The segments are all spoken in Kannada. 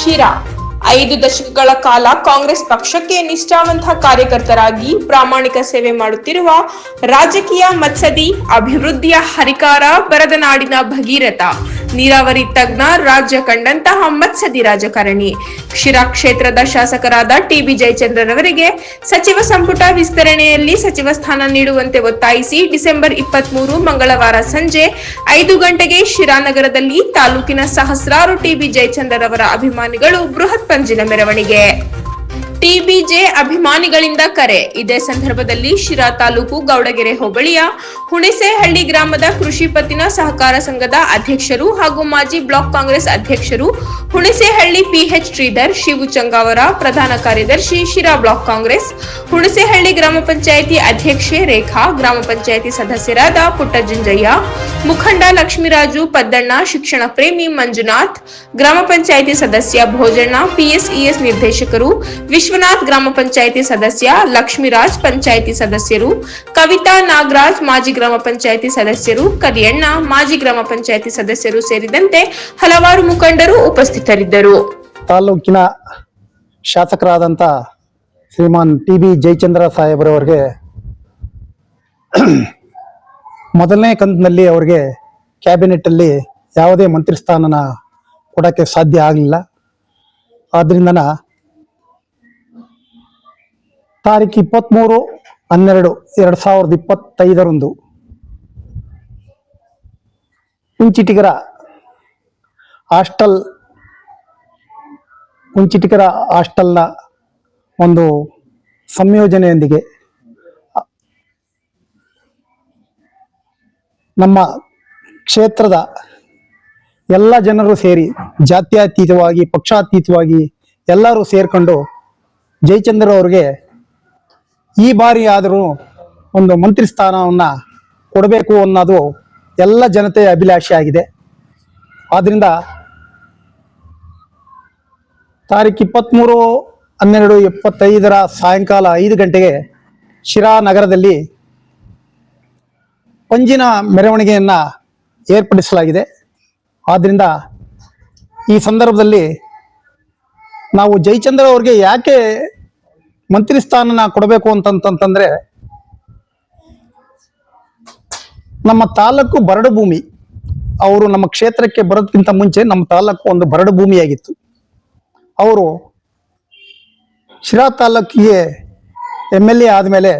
ಶಿರಾ 5 ದಶಕಗಳ ಕಾಲ ಕಾಂಗ್ರೆಸ್ ಪಕ್ಷಕ್ಕೆ ನಿಷ್ಠಾವಂತ ಕಾರ್ಯಕರ್ತರಾಗಿ ಪ್ರಾಮಾಣಿಕ ಸೇವೆ ಮಾಡುತ್ತಿರುವ ರಾಜಕೀಯ ಮತ್ಸದಿ, ಅಭಿವೃದ್ಧಿಯ ಹರಿಕಾರ, ಬರದ ನಾಡಿನ ಭಗೀರಥ, ನೀರಾವರಿ ತಜ್ಞ, ರಾಜ್ಯ ಕಂಡಂತಹ ಮತ್ಸದಿ ರಾಜಕಾರಣಿ, ಶಿರಾ ಕ್ಷೇತ್ರದ ಶಾಸಕರಾದ ಟಿಬಿ ಜಯಚಂದ್ರರವರಿಗೆ ಸಚಿವ ಸಂಪುಟ ವಿಸ್ತರಣೆಯಲ್ಲಿ ಸಚಿವ ಸ್ಥಾನ ನೀಡುವಂತೆ ಒತ್ತಾಯಿಸಿ ಡಿಸೆಂಬರ್ 23 ಮಂಗಳವಾರ ಸಂಜೆ 5 ಗಂಟೆಗೆ ಶಿರಾ ನಗರದಲ್ಲಿ ತಾಲೂಕಿನ ಸಹಸ್ರಾರು ಟಿಬಿ ಜಯಚಂದ್ರರವರ ಅಭಿಮಾನಿಗಳು ಬೃಹತ್ ಪಂಜಿನ ಮೆರವಣಿಗೆ. ಟಿಬಿಜೆ ಅಭಿಮಾನಿಗಳಿಂದ ಕರೆ. ಇದೇ ಸಂದರ್ಭದಲ್ಲಿ ಶಿರಾ ತಾಲೂಕು ಗೌಡಗೆರೆ ಹೋಬಳಿಯ ಹುಣಸೇಹಳ್ಳಿ ಗ್ರಾಮದ ಕೃಷಿ ಪತ್ತಿನ ಸಹಕಾರ ಸಂಘದ ಅಧ್ಯಕ್ಷರು ಹಾಗೂ ಮಾಜಿ ಬ್ಲಾಕ್ ಕಾಂಗ್ರೆಸ್ ಅಧ್ಯಕ್ಷರು ಹುಣಸೇಹಳ್ಳಿ ಪಿಎಚ್ ಶ್ರೀಧರ್, ಶಿವು ಚಂಗಾವರ, ಪ್ರಧಾನ ಕಾರ್ಯದರ್ಶಿ ಶಿರಾ ಬ್ಲಾಕ್ ಕಾಂಗ್ರೆಸ್, ಹುಣಸೇಹಳ್ಳಿ ಗ್ರಾಮ ಪಂಚಾಯಿತಿ ಅಧ್ಯಕ್ಷೆ ರೇಖಾ, ಗ್ರಾಮ ಪಂಚಾಯಿತಿ ಸದಸ್ಯರಾದ ಪುಟ್ಟಜಂಜಯ್ಯ, ಮುಖಂಡ ಲಕ್ಷ್ಮೀರಾಜು, ಪದ್ದಣ್ಣ, ಶಿಕ್ಷಣ ಪ್ರೇಮಿ ಮಂಜುನಾಥ್, ಗ್ರಾಮ ಪಂಚಾಯಿತಿ ಸದಸ್ಯ ಭೋಜಣ್ಣ, ಪಿಎಸ್ಇಎಸ್ ನಿರ್ದೇಶಕರು ವಿಶ್ವನಾಥ್, ಗ್ರಾಮ ಪಂಚಾಯಿತಿ ಸದಸ್ಯ ಲಕ್ಷ್ಮೀರಾಜ್, ಪಂಚಾಯಿತಿ ಸದಸ್ಯರು ಕವಿತಾ, ನಾಗರಾಜ್, ಮಾಜಿ ಗ್ರಾಮ ಪಂಚಾಯಿತಿ ಸದಸ್ಯರು ಕರಿಯಣ್ಣ, ಮಾಜಿ ಗ್ರಾಮ ಪಂಚಾಯಿತಿ ಸದಸ್ಯರು ಸೇರಿದಂತೆ ಹಲವಾರು ಮುಖಂಡರು ಉಪಸ್ಥಿತರಿದ್ದರು. ತಾಲೂಕಿನ ಶಾಸಕರಾದಂಥ ಶ್ರೀಮಾನ್ ಟಿಬಿ ಜಯಚಂದ್ರ ಸಾಹೇಬರವರಿಗೆ ಮೊದಲನೇ ಕಂತಿನಲ್ಲಿ ಅವರಿಗೆ ಕ್ಯಾಬಿನೆಟ್ ಅಲ್ಲಿ ಯಾವುದೇ ಮಂತ್ರಿ ಸ್ಥಾನನ ಕೊಡಕ್ಕೆ ಸಾಧ್ಯ ಆಗಲಿಲ್ಲ. ಆದ್ರಿಂದ ತಾರೀಕು 23/12/2025 ಕುಂಚಿಟಿಗರ ಹಾಸ್ಟೆಲ್ನ ಒಂದು ಸಂಯೋಜನೆಯೊಂದಿಗೆ ನಮ್ಮ ಕ್ಷೇತ್ರದ ಎಲ್ಲ ಜನರು ಸೇರಿ ಜಾತ್ಯತೀತವಾಗಿ, ಪಕ್ಷಾತೀತವಾಗಿ ಎಲ್ಲರೂ ಸೇರ್ಕೊಂಡು ಜಯಚಂದ್ರ ಅವರಿಗೆ ಈ ಬಾರಿ ಆದರೂ ಒಂದು ಮಂತ್ರಿ ಸ್ಥಾನವನ್ನ ಕೊಡಬೇಕು ಅನ್ನೋದು ಎಲ್ಲ ಜನತೆಯ ಅಭಿಲಾಷೆ ಆಗಿದೆ. ಆದ್ರಿಂದ ತಾರೀಕು 23/12/25 ಸಾಯಂಕಾಲ 5 ಗಂಟೆಗೆ ಶಿರಾ ನಗರದಲ್ಲಿ ಪಂಜಿನ ಮೆರವಣಿಗೆಯನ್ನ ಏರ್ಪಡಿಸಲಾಗಿದೆ. ಆದ್ರಿಂದ ಈ ಸಂದರ್ಭದಲ್ಲಿ ನಾವು ಜಯಚಂದ್ರ ಅವ್ರಿಗೆ ಯಾಕೆ ಮಂತ್ರಿ ಸ್ಥಾನನ ಕೊಡಬೇಕು ಅಂತಂತಂದ್ರೆ, ನಮ್ಮ ತಾಲೂಕು ಬರಡು ಭೂಮಿ. ಅವರು ನಮ್ಮ ಕ್ಷೇತ್ರಕ್ಕೆ ಬರೋದಕ್ಕಿಂತ ಮುಂಚೆ ನಮ್ಮ ತಾಲೂಕು ಒಂದು ಬರಡು ಭೂಮಿಯಾಗಿತ್ತು. ಅವರು ಶಿರಾ ತಾಲೂಕಿಗೆ MLA ಆದಮೇಲೆ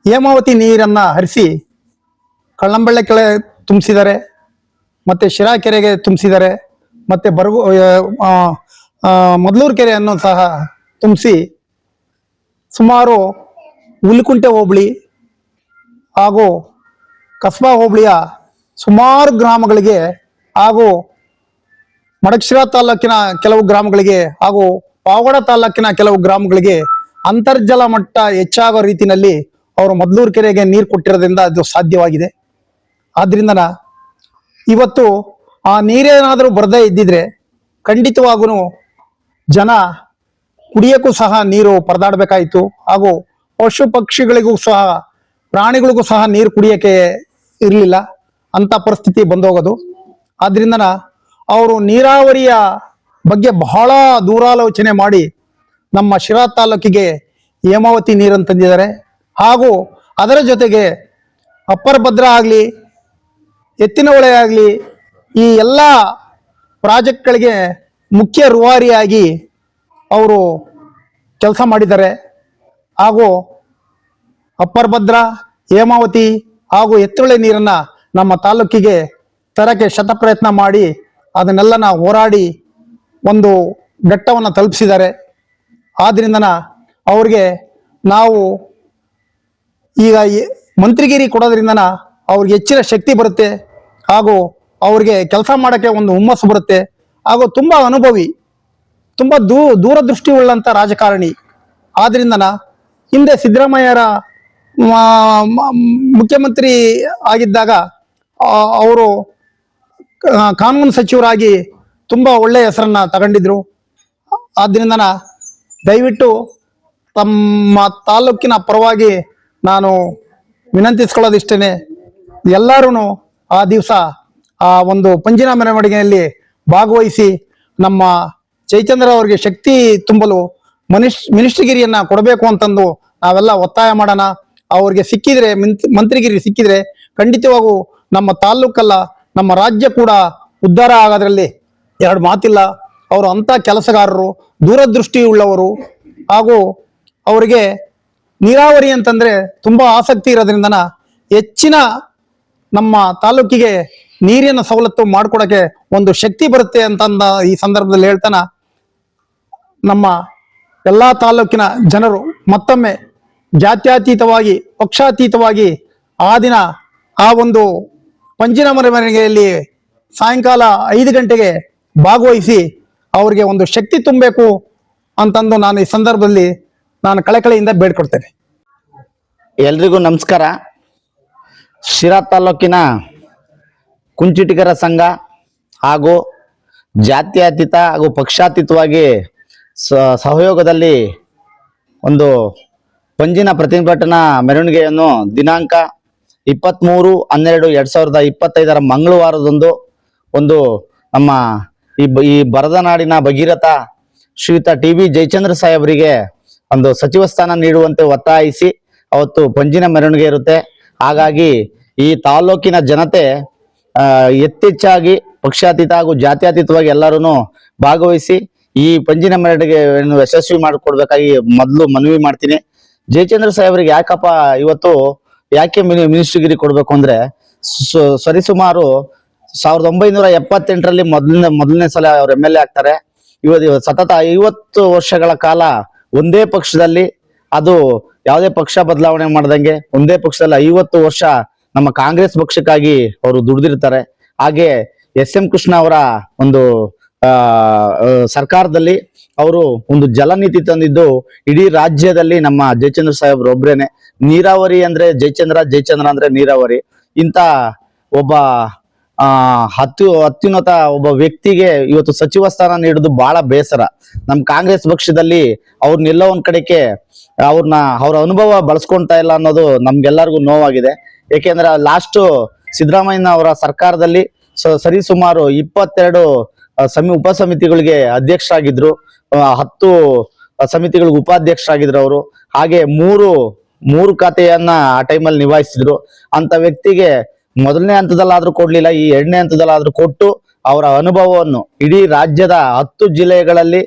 ಹೇಮಾವತಿ ನೀರನ್ನ ಹರಿಸಿ ಕಳ್ಳಂಬಳ್ಳೆ ಕೆರೆ ತುಂಬಿಸಿದ್ದಾರೆ, ಮತ್ತೆ ಶಿರಾ ಕೆರೆಗೆ ತುಂಬಿಸಿದ್ದಾರೆ, ಮತ್ತೆ ಮೊದಲೂರು ಕೆರೆಯನ್ನು ಸಹ ತುಂಬಿಸಿ ಸುಮಾರು ಹುಲಿಕುಂಟೆ ಹೋಬಳಿ ಹಾಗೂ ಕಸ್ಬಾ ಹೋಬಳಿಯ ಸುಮಾರು ಗ್ರಾಮಗಳಿಗೆ ಹಾಗೂ ಮಡಕಶಿರಾ ತಾಲೂಕಿನ ಕೆಲವು ಗ್ರಾಮಗಳಿಗೆ ಹಾಗೂ ಪಾವಗಡ ತಾಲೂಕಿನ ಕೆಲವು ಗ್ರಾಮಗಳಿಗೆ ಅಂತರ್ಜಲ ಮಟ್ಟ ಹೆಚ್ಚಾಗೋ ರೀತಿಯಲ್ಲಿ ಅವರು ಮೊದಲೂರು ಕೆರೆಗೆ ನೀರು ಕೊಟ್ಟಿರೋದ್ರಿಂದ ಅದು ಸಾಧ್ಯವಾಗಿದೆ. ಆದ್ರಿಂದ ಇವತ್ತು ಆ ನೀರೇನಾದರೂ ಬರದೇ ಇದ್ದಿದ್ರೆ ಖಂಡಿತವಾಗೂ ಜನ ಕುಡಿಯಕ್ಕೂ ಸಹ ನೀರು ಪರದಾಡಬೇಕಾಯಿತು, ಹಾಗೂ ಪಶು ಪಕ್ಷಿಗಳಿಗೂ ಸಹ, ಪ್ರಾಣಿಗಳಿಗೂ ಸಹ ನೀರು ಕುಡಿಯಕ್ಕೆ ಇರಲಿಲ್ಲ, ಅಂತ ಪರಿಸ್ಥಿತಿ ಬಂದೋಗೋದು. ಆದ್ರಿಂದ ಅವರು ನೀರಾವರಿಯ ಬಗ್ಗೆ ಬಹಳ ದೂರಾಲೋಚನೆ ಮಾಡಿ ನಮ್ಮ ಶಿರಾ ತಾಲೂಕಿಗೆ ಹೇಮಾವತಿ ನೀರನ್ನು ತಂದಿದ್ದಾರೆ. ಹಾಗೂ ಅದರ ಜೊತೆಗೆ ಅಪ್ಪರ್ ಭದ್ರಾ ಆಗಲಿ, ಎತ್ತಿನಹೊಳೆ ಆಗಲಿ, ಈ ಎಲ್ಲ ಪ್ರಾಜೆಕ್ಟ್ಗಳಿಗೆ ಮುಖ್ಯ ರೂವಾರಿಯಾಗಿ ಅವರು ಕೆಲಸ ಮಾಡಿದ್ದಾರೆ. ಹಾಗೂ ಅಪ್ಪರ್ ಭದ್ರಾ, ಹೇಮಾವತಿ ಹಾಗೂ ಎತ್ತಿನಹೊಳೆ ನೀರನ್ನ ನಮ್ಮ ತಾಲೂಕಿಗೆ ತರಕ್ಕೆ ಶತಪ್ರಯತ್ನ ಮಾಡಿ ಅದನ್ನೆಲ್ಲ ಹೋರಾಡಿ ಒಂದು ಘಟ್ಟವನ್ನು ತಲುಪಿಸಿದ್ದಾರೆ. ಆದ್ರಿಂದ ಅವ್ರಿಗೆ ನಾವು ಈಗ ಮಂತ್ರಿಗಿರಿ ಕೊಡೋದ್ರಿಂದ ಅವ್ರಿಗೆ ಹೆಚ್ಚಿನ ಶಕ್ತಿ ಬರುತ್ತೆ, ಹಾಗೂ ಅವ್ರಿಗೆ ಕೆಲಸ ಮಾಡೋಕ್ಕೆ ಒಂದು ಹುಮ್ಮಸ್ಸು ಬರುತ್ತೆ, ಹಾಗೂ ತುಂಬ ಅನುಭವಿ, ತುಂಬ ದೂರದೃಷ್ಟಿ ಉಳ್ಳಂಥ ರಾಜಕಾರಣಿ. ಆದ್ರಿಂದ ಹಿಂದೆ ಸಿದ್ದರಾಮಯ್ಯರ ಮುಖ್ಯಮಂತ್ರಿ ಆಗಿದ್ದಾಗ ಅವರು ಕಾನೂನು ಸಚಿವರಾಗಿ ತುಂಬ ಒಳ್ಳೆಯ ಹೆಸರನ್ನ ತಗೊಂಡಿದ್ರು. ಆದ್ರಿಂದ ದಯವಿಟ್ಟು ತಮ್ಮ ತಾಲೂಕಿನ ಪರವಾಗಿ ನಾನು ವಿನಂತಿಸ್ಕೊಳ್ಳೋದಿಷ್ಟೇ, ಎಲ್ಲರೂ ಆ ದಿವಸ ಆ ಒಂದು ಪಂಜಿನ ಮೆರವಣಿಗೆಯಲ್ಲಿ ಭಾಗವಹಿಸಿ ನಮ್ಮ ಜಯಚಂದ್ರ ಅವರಿಗೆ ಶಕ್ತಿ ತುಂಬಲು ಮಿನಿಸ್ಟ್ರಿಗಿರಿಯನ್ನ ಕೊಡಬೇಕು ಅಂತಂದು ನಾವೆಲ್ಲ ಒತ್ತಾಯ ಮಾಡೋಣ. ಅವ್ರಿಗೆ ಸಿಕ್ಕಿದ್ರೆ ಮಂತ್ರಿಗಿರಿ ಸಿಕ್ಕಿದ್ರೆ ಖಂಡಿತವಾಗೂ ನಮ್ಮ ತಾಲ್ಲೂಕಲ್ಲ ನಮ್ಮ ರಾಜ್ಯ ಕೂಡ ಉದ್ಧಾರ ಆಗೋದ್ರಲ್ಲಿ ಎರಡು ಮಾತಿಲ್ಲ. ಅವರು ಅಂಥ ಕೆಲಸಗಾರರು, ದೂರದೃಷ್ಟಿ ಉಳ್ಳವರು, ಹಾಗೂ ಅವರಿಗೆ ನೀರಾವರಿ ಅಂತಂದ್ರೆ ತುಂಬಾ ಆಸಕ್ತಿ ಇರೋದ್ರಿಂದನ ಹೆಚ್ಚಿನ ನಮ್ಮ ತಾಲೂಕಿಗೆ ನೀರಿನ ಸವಲತ್ತು ಮಾಡಿಕೊಡಕ್ಕೆ ಒಂದು ಶಕ್ತಿ ಬರುತ್ತೆ ಅಂತಂದ ಈ ಸಂದರ್ಭದಲ್ಲಿ ಹೇಳ್ತಾನ ನಮ್ಮ ಎಲ್ಲಾ ತಾಲೂಕಿನ ಜನರು ಮತ್ತೊಮ್ಮೆ ಜಾತ್ಯತೀತವಾಗಿ ಪಕ್ಷಾತೀತವಾಗಿ ಆ ದಿನ ಆ ಒಂದು ಪಂಜಿನ ಮೆರವಣಿಗೆಯಲ್ಲಿ ಸಾಯಂಕಾಲ 5 ಗಂಟೆಗೆ ಭಾಗವಹಿಸಿ ಅವರಿಗೆ ಒಂದು ಶಕ್ತಿ ತುಂಬಬೇಕು ಅಂತಂದು ನಾನು ಈ ಸಂದರ್ಭದಲ್ಲಿ ನಾನು ಕಳಕಳಿಯಿಂದ ಬೇಡ್ಕೊಡ್ತೇನೆ. ಎಲ್ರಿಗೂ ನಮಸ್ಕಾರ. ಶಿರಾ ತಾಲೂಕಿನ ಕುಂಚಿಟಿಗರ ಸಂಘ ಹಾಗೂ ಜಾತ್ಯತೀತ ಹಾಗೂ ಪಕ್ಷಾತೀತವಾಗಿ ಸಹಯೋಗದಲ್ಲಿ ಒಂದು ಪಂಜಿನ ಪ್ರತಿಭಟನಾ ಮೆರವಣಿಗೆಯನ್ನು ದಿನಾಂಕ 23/12/2025 ಮಂಗಳವಾರದಂದು ಒಂದು ನಮ್ಮ ಈ ಬರದ ನಾಡಿನ ಭಗೀರಥ ಶ್ರೀಯುತ TB ಜಯಚಂದ್ರ ಸಾಹೇಬರಿಗೆ ಒಂದು ಸಚಿವ ಸ್ಥಾನ ನೀಡುವಂತೆ ಒತ್ತಾಯಿಸಿ ಅವತ್ತು ಪಂಜಿನ ಮೆರವಣಿಗೆ ಇರುತ್ತೆ. ಹಾಗಾಗಿ ಈ ತಾಲೂಕಿನ ಜನತೆ ಯಥೇಚ್ಛಾಗಿ ಪಕ್ಷಾತೀತ ಹಾಗೂ ಜಾತ್ಯತೀತವಾಗಿ ಎಲ್ಲರೂ ಭಾಗವಹಿಸಿ ಈ ಪಂಜಿನ ಮೆರವಣಿಗೆಯನ್ನು ಯಶಸ್ವಿ ಮಾಡಿಕೊಡ್ಬೇಕಾಗಿ ಮೊದಲು ಮನವಿ ಮಾಡ್ತೀನಿ. ಜಯಚಂದ್ರ ಸಾಹೇಬರಿಗೆ ಯಾಕೆ ಮಿನಿಸ್ಟ್ರಿಗಿರಿ ಕೊಡ್ಬೇಕು ಅಂದ್ರೆ ಸರಿಸುಮಾರು 1978ರಲ್ಲಿ ಮೊದಲನೇ ಸಲ ಅವ್ರು MLA ಆಗ್ತಾರೆ. ಇವತ್ತು ಸತತ 50 ವರ್ಷಗಳ ಕಾಲ ಒಂದೇ ಪಕ್ಷದಲ್ಲಿ, ಅದು ಯಾವುದೇ ಪಕ್ಷ ಬದಲಾವಣೆ ಮಾಡ್ದಂಗೆ ಒಂದೇ ಪಕ್ಷದಲ್ಲಿ 50 ವರ್ಷ ನಮ್ಮ ಕಾಂಗ್ರೆಸ್ ಪಕ್ಷಕ್ಕಾಗಿ ಅವರು ದುಡಿದಿರ್ತಾರೆ. ಹಾಗೆ SM ಕೃಷ್ಣ ಅವರ ಒಂದು ಸರ್ಕಾರದಲ್ಲಿ ಅವರು ಒಂದು ಜಲನೀತಿ ತಂದಿದ್ದು ಇಡೀ ರಾಜ್ಯದಲ್ಲಿ ನಮ್ಮ ಜಯಚಂದ್ರ ಸಾಹೇಬ್ರು ಒಬ್ರೇನೆ. ನೀರಾವರಿ ಅಂದ್ರೆ ಜಯಚಂದ್ರ ಅಂದ್ರೆ ನೀರಾವರಿ. ಇಂತ ಒಬ್ಬ ಅತ್ಯುನ್ನತ ಒಬ್ಬ ವ್ಯಕ್ತಿಗೆ ಇವತ್ತು ಸಚಿವ ಸ್ಥಾನ ನೀಡುದು ಬಹಳ ಬೇಸರ. ನಮ್ ಕಾಂಗ್ರೆಸ್ ಪಕ್ಷದಲ್ಲಿ ಅವ್ರನ್ನೆಲ್ಲ ಒಂದ್ ಕಡೆಗೆ ಅವ್ರ ಅನುಭವ ಬಳಸ್ಕೊಂತಾ ಇಲ್ಲ ಅನ್ನೋದು ನಮ್ಗೆಲ್ಲರಿಗೂ ನೋವಾಗಿದೆ. ಯಾಕೆಂದ್ರೆ ಲಾಸ್ಟ್ ಸಿದ್ದರಾಮಯ್ಯ ಅವರ ಸರ್ಕಾರದಲ್ಲಿ ಸರಿಸುಮಾರು 22 ಉಪಸಮಿತಿಗಳಿಗೆ ಅಧ್ಯಕ್ಷರಾಗಿದ್ರು, 10 ಸಮಿತಿಗಳಿಗೆ ಉಪಾಧ್ಯಕ್ಷರಾಗಿದ್ರು ಅವರು. ಹಾಗೆ ಮೂರು ಖಾತೆಯನ್ನ ಆ ಟೈಮಲ್ಲಿ ನಿಭಾಯಿಸಿದ್ರು. ಅಂತ ವ್ಯಕ್ತಿಗೆ ಮೊದಲನೇ ಹಂತದಲ್ಲಾದ್ರೂ ಕೊಡ್ಲಿಲ್ಲ, ಈ 2ನೇ ಹಂತದಲ್ಲಾದ್ರೂ ಕೊಟ್ಟು ಅವರ ಅನುಭವವನ್ನು ಇಡೀ ರಾಜ್ಯದ 10 ಜಿಲ್ಲೆಗಳಲ್ಲಿ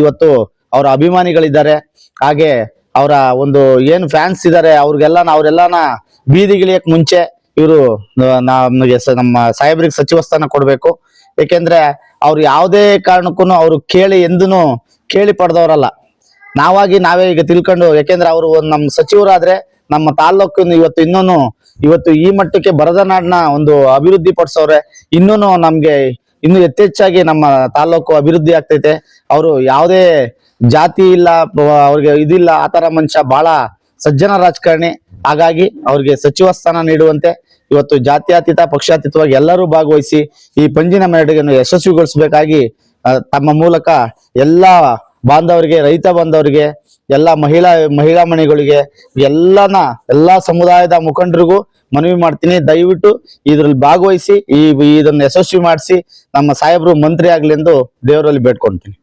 ಇವತ್ತು ಅವರ ಅಭಿಮಾನಿಗಳಿದ್ದಾರೆ. ಹಾಗೆ ಅವರ ಒಂದು ಏನು ಫ್ಯಾನ್ಸ್ ಇದ್ದಾರೆ ಅವರೆಲ್ಲಾನ ಬೀದಿಗಿಳಿಯಕ್ ಮುಂಚೆ ಇವರು ನಮಗೆ ನಮ್ಮ ಸಾಹೇಬ್ರಿಗೆ ಸಚಿವ ಸ್ಥಾನ ಕೊಡ್ಬೇಕು. ಯಾಕೆಂದ್ರೆ ಅವ್ರು ಯಾವುದೇ ಕಾರಣಕ್ಕೂ ಅವ್ರು ಕೇಳಿ ಪಡೆದವರಲ್ಲ. ನಾವೇ ಈಗ ತಿಳ್ಕೊಂಡು, ಯಾಕೆಂದ್ರೆ ಅವರು ನಮ್ಮ ಸಚಿವರಾದ್ರೆ ನಮ್ಮ ತಾಲ್ಲೂಕಿನ ಇವತ್ತು ಈ ಮಟ್ಟಕ್ಕೆ ಬರದ ನಾಡಿನ ಒಂದು ಅಭಿವೃದ್ಧಿ ಪಡಿಸೋರೆ. ನಮ್ಗೆ ಇನ್ನೂ ಯಥೇಚ್ಛಾಗಿ ನಮ್ಮ ತಾಲ್ಲೂಕು ಅಭಿವೃದ್ಧಿ ಆಗ್ತೈತೆ. ಅವರು ಯಾವುದೇ ಜಾತಿ ಇಲ್ಲ, ಅವ್ರಿಗೆ ಇದಿಲ್ಲ, ಆತರ ಮನುಷ್ಯ ಬಹಳ ಸಜ್ಜನ ರಾಜಕಾರಣಿ. ಹಾಗಾಗಿ ಅವ್ರಿಗೆ ಸಚಿವ ಸ್ಥಾನ ನೀಡುವಂತೆ ಇವತ್ತು ಜಾತ್ಯತೀತ ಪಕ್ಷಾತೀತವಾಗಿ ಎಲ್ಲರೂ ಭಾಗವಹಿಸಿ ಈ ಪಂಜಿನ ಮೆರವಣಿಗೆಯನ್ನು ಯಶಸ್ವಿಗೊಳಿಸಬೇಕಾಗಿ ತಮ್ಮ ಮೂಲಕ ಎಲ್ಲಾ ಬಾಂಧವರಿಗೆ, ರೈತ ಬಾಂಧವರಿಗೆ, ಎಲ್ಲಾ ಮಹಿಳಾ ಮಣಿಗಳಿಗೆ, ಎಲ್ಲಾ ಸಮುದಾಯದ ಮುಖಂಡರಿಗೂ ಮನವಿ ಮಾಡ್ತೀನಿ. ದಯವಿಟ್ಟು ಇದ್ರಲ್ಲಿ ಭಾಗವಹಿಸಿ ಇದನ್ನು ಯಶಸ್ವಿ ಮಾಡಿಸಿ ನಮ್ಮ ಸಾಹೇಬರು ಮಂತ್ರಿ ಆಗ್ಲಿ ಎಂದು ದೇವರಲ್ಲಿ ಬೇಡ್ಕೊಂತೀನಿ.